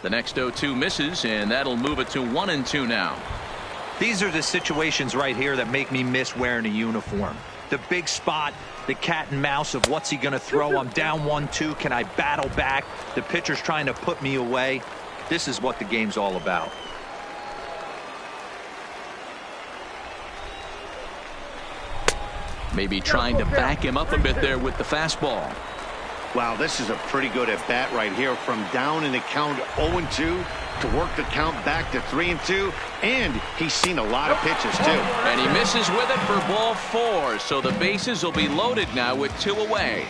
The next 0-2 misses, and that'll move it to 1-2 now. These are the situations right here that make me miss wearing a uniform. The big spot, the cat and mouse of what's he going to throw. I'm down 1-2. Can I battle back? The pitcher's trying to put me away. This is what the game's all about. Maybe trying to back him up a bit there with the fastball. Wow, this is a pretty good at bat right here, from down in the count 0-2 to work the count back to 3-2, and he's seen a lot of pitches too. And he misses with it for ball 4, so the bases will be loaded now with 2 away.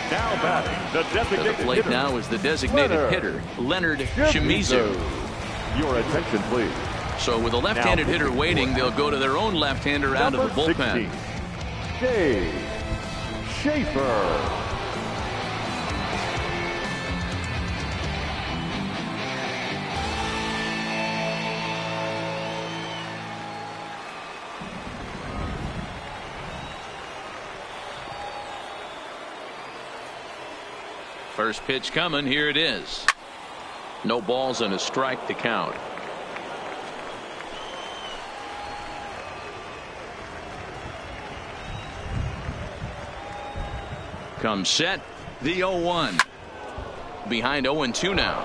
Now batting, the designated to the plate hitter. now is the designated hitter, Leonard Shimizu. Your attention, please. So with a left-handed hitter waiting, they'll go to their own left-hander out of the bullpen. 16, Dave Schaefer. First pitch coming. Here it is. No balls and a strike to count. Comes set. The 0-1. Behind 0-2 now.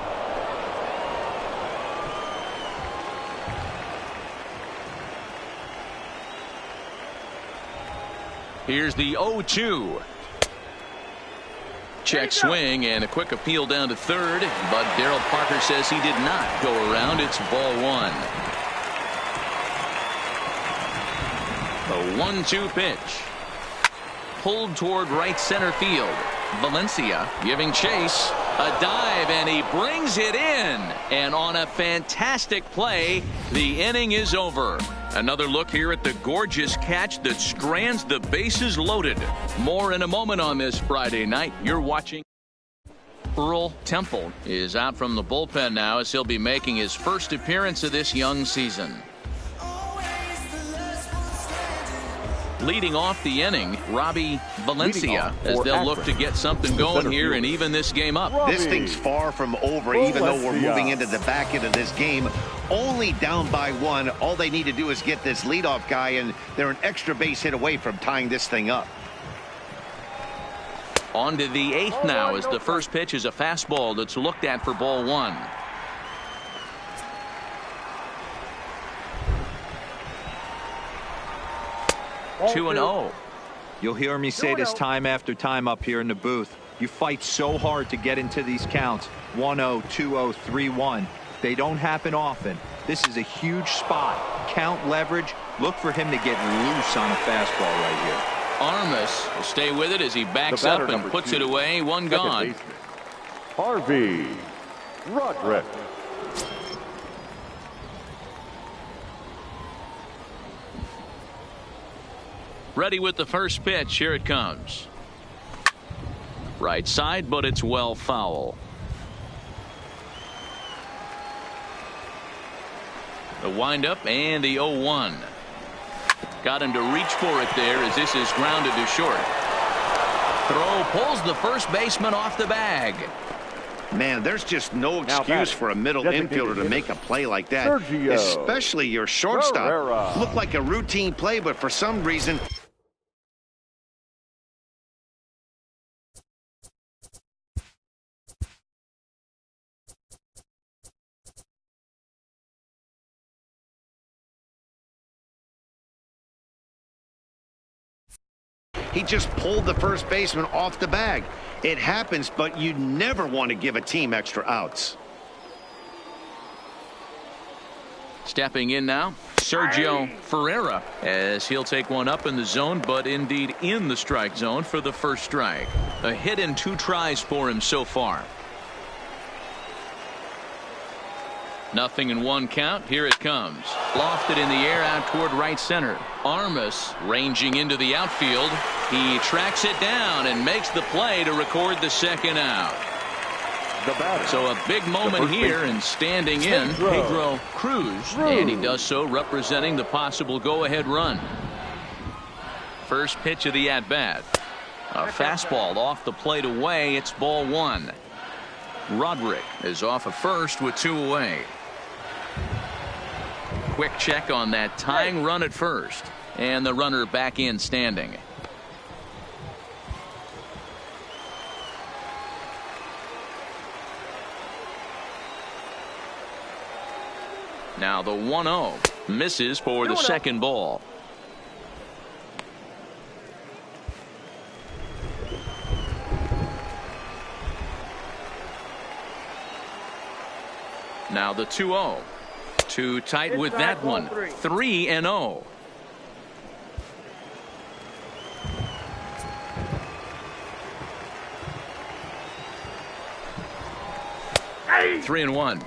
Here's the 0-2. Check swing and a quick appeal down to third, but Darryl Parker says he did not go around. It's ball 1. The 1-2 pitch. Pulled toward right center field. Valencia giving chase. A dive, and he brings it in. And on a fantastic play, the inning is over. Another look here at the gorgeous catch that strands the bases loaded. More in a moment on this Friday night. You're watching. Earl Temple is out from the bullpen now, as he'll be making his first appearance of this young season. Leading off the inning, Robbie Valencia, as they'll look to get something going here and even this game up. This thing's far from over, even though we're moving into the back end of this game. Only down by 1. All they need to do is get this leadoff guy, and they're an extra base hit away from tying this thing up. On to the 8th now, as the first pitch is a fastball that's looked at for ball 1. Two and 0. You'll hear me say this time after time up here in the booth. You fight so hard to get into these counts. 1-0, 2-0, 3-1. They don't happen often. This is a huge spot. Count leverage. Look for him to get loose on a fastball right here. Armas will stay with it as he backs up and puts it away. One gone. Harvey Roderick. Ready with the first pitch. Here it comes. Right side, but it's well foul. The windup and the 0-1. Got him to reach for it there as this is grounded to short. Throw pulls the first baseman off the bag. Man, there's just no excuse for a middle infielder to make a play like that, especially your shortstop. Looked like a routine play, but for some reason he just pulled the first baseman off the bag. It happens, but you never want to give a team extra outs. Stepping in now, Sergio Ferreira, as he'll take one up in the zone, but indeed in the strike zone for the first strike. A hit in 2 tries for him so far. Nothing in 1 count. Here it comes. Lofted in the air out toward right center. Armas ranging into the outfield. He tracks it down and makes the play to record the second out. So a big moment here, and standing in Pedro Cruz, and he does so representing the possible go-ahead run. First pitch of the at-bat. A fastball off the plate away. It's ball 1. Roderick is off at first with 2 away. Quick check on that tying run at first, and the runner back in standing. Now the 1-0 misses for the second ball. Now the 2-0. Too tight with that one. 3-0. Hey. 3-1.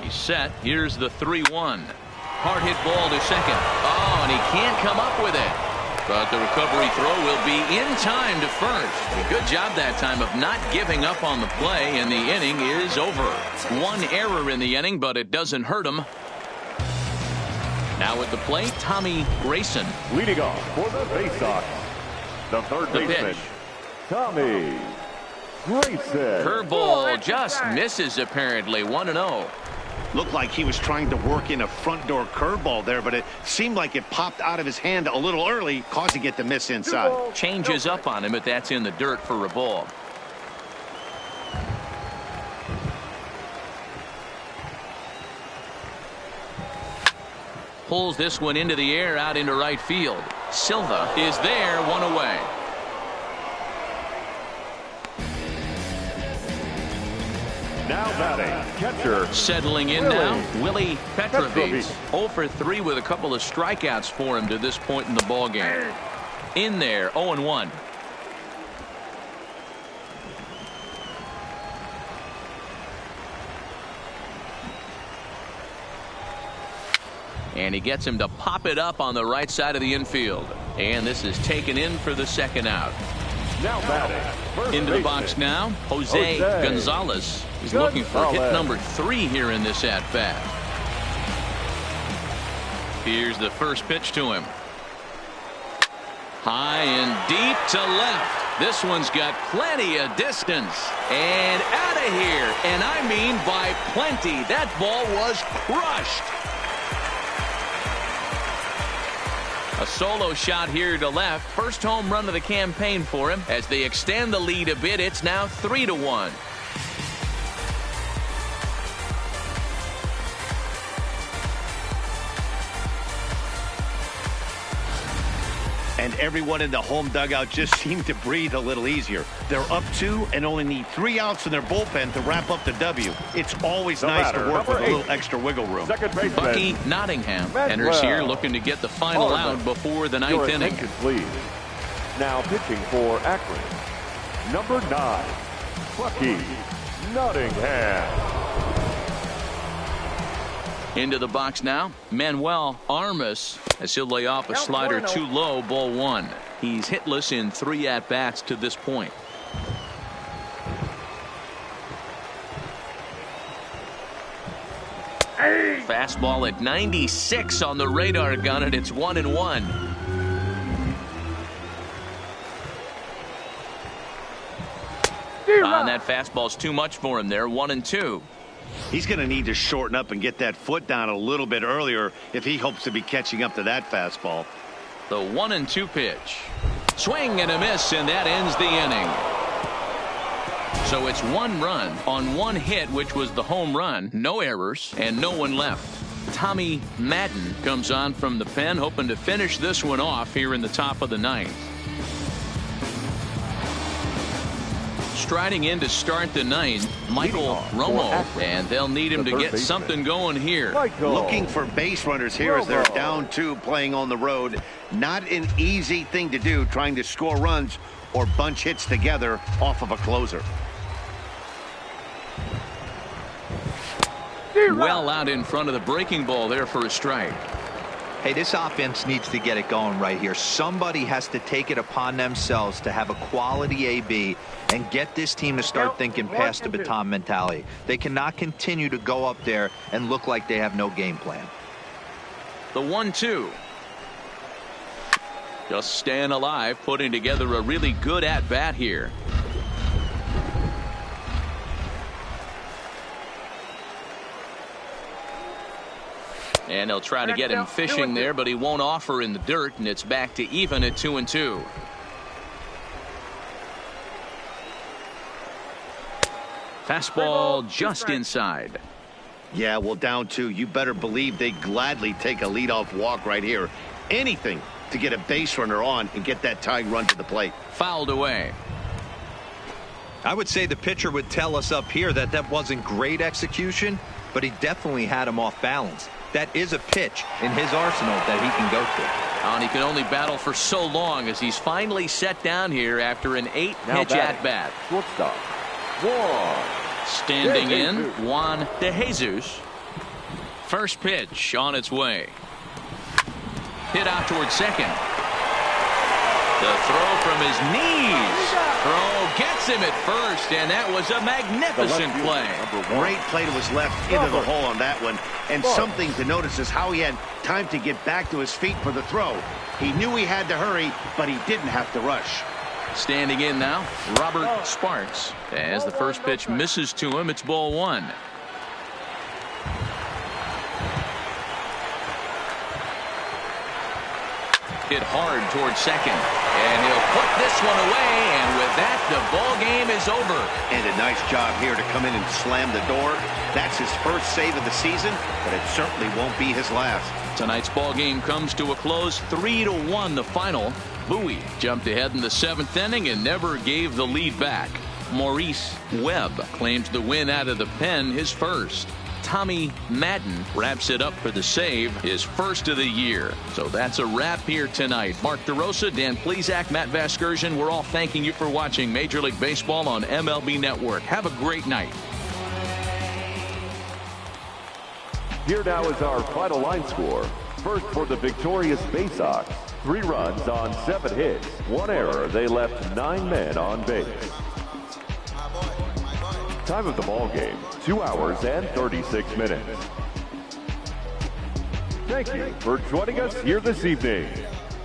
He's set. Here's the 3-1. Hard hit ball to second. Oh, and he can't come up with it. But the recovery throw will be in time to first. A good job that time of not giving up on the play, and the inning is over. 1 error in the inning, but it doesn't hurt him. Now at the plate, Tommy Grayson. Leading off for the Baysox, the third baseman, Tommy Grayson. Curveball just misses apparently. 1-0. Looked like he was trying to work in a front door curveball there, but it seemed like it popped out of his hand a little early, causing it to miss inside. Changes up on him, but that's in the dirt for a ball. Pulls this one into the air out into right field. Silva is there, 1 away. Now batting, catcher. Settling in now, Willie Petrovich. 0 for 3 with a couple of strikeouts for him to this point in the ball game. In there, 0-1. And he gets him to pop it up on the right side of the infield. And this is taken in for the second out. Now batting, into the box now, Jose Gonzalez is looking for hit number 3 here in this at-bat. Here's the first pitch to him. High and deep to left. This one's got plenty of distance. And out of here. And I mean by plenty. That ball was crushed. A solo shot here to left. First home run of the campaign for him. As they extend the lead a bit, it's now 3-1. And everyone in the home dugout just seemed to breathe a little easier. They're up 2 and only need 3 outs in their bullpen to wrap up the W. It's always nice to work with a little extra wiggle room. Bucky Nottingham enters here looking to get the final out before the 9th inning. Please. Now pitching for Akron, number 9, Bucky Nottingham. Into the box now, Manuel Armas, as he'll lay off a slider too low, ball 1. He's hitless in 3 at-bats to this point. Fastball at 96 on the radar gun, and it's 1-1. And that fastball's too much for him there, 1-2. He's going to need to shorten up and get that foot down a little bit earlier if he hopes to be catching up to that fastball. The 1-2 pitch. Swing and a miss, and that ends the inning. So it's 1 run on 1 hit, which was the home run. No errors and no one left. Tommy Madden comes on from the pen, hoping to finish this one off here in the top of the 9th. Striding in to start the 9th, Michael Romo, and they'll need him to get something going here. Looking for base runners here as they're down 2 playing on the road. Not an easy thing to do, trying to score runs or bunch hits together off of a closer. Well out in front of the breaking ball there for a strike. Hey, this offense needs to get it going right here. Somebody has to take it upon themselves to have a quality AB and get this team to start thinking past the baton mentality. They cannot continue to go up there and look like they have no game plan. The 1-2. Just staying alive, putting together a really good at-bat here. And they'll try to get him fishing there, but he won't offer in the dirt, and it's back to even at 2-2. Fastball just inside. Yeah, well, down 2, you better believe they gladly take a leadoff walk right here. Anything to get a base runner on and get that tying run to the plate. Fouled away. I would say the pitcher would tell us up here that that wasn't great execution, but he definitely had him off balance. That is a pitch in his arsenal that he can go to. And he can only battle for so long as he's finally set down here after an 8-pitch at-bat. Shortstop, Standing in, Juan De Jesus. First pitch on its way. Hit out towards second. The throw from his knees. Throw gets him at first, and that was a magnificent play. Great play to his left into the hole on that one. And something to notice is how he had time to get back to his feet for the throw. He knew he had to hurry, but he didn't have to rush. Standing in now, Robert Sparks. As the first pitch misses to him, it's ball 1. Hit hard towards second, and he'll put this one away, and with that, the ball game is over. And a nice job here to come in and slam the door. That's his first save of the season, but it certainly won't be his last. Tonight's ball game comes to a close, 3-1 the final. Bowie jumped ahead in the 7th inning and never gave the lead back. Maurice Webb claims the win out of the pen, his first. Tommy Madden wraps it up for the save, his first of the year. So that's a wrap here tonight. Mark DeRosa, Dan Plesac, Matt Vasgersian, we're all thanking you for watching Major League Baseball on MLB Network. Have a great night. Here now is our final line score. First for the victorious Baysox. 3 runs on 7 hits, 1 error. They left 9 men on base. Time of the ball game, 2 hours and 36 minutes. Thank you for joining us here this evening.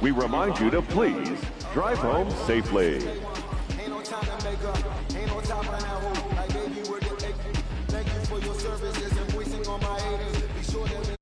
We remind you to please drive home safely. to make up. Ain't no top on that hoe. Like baby, we're the thank you for your services and voicing on my haters. Be sure that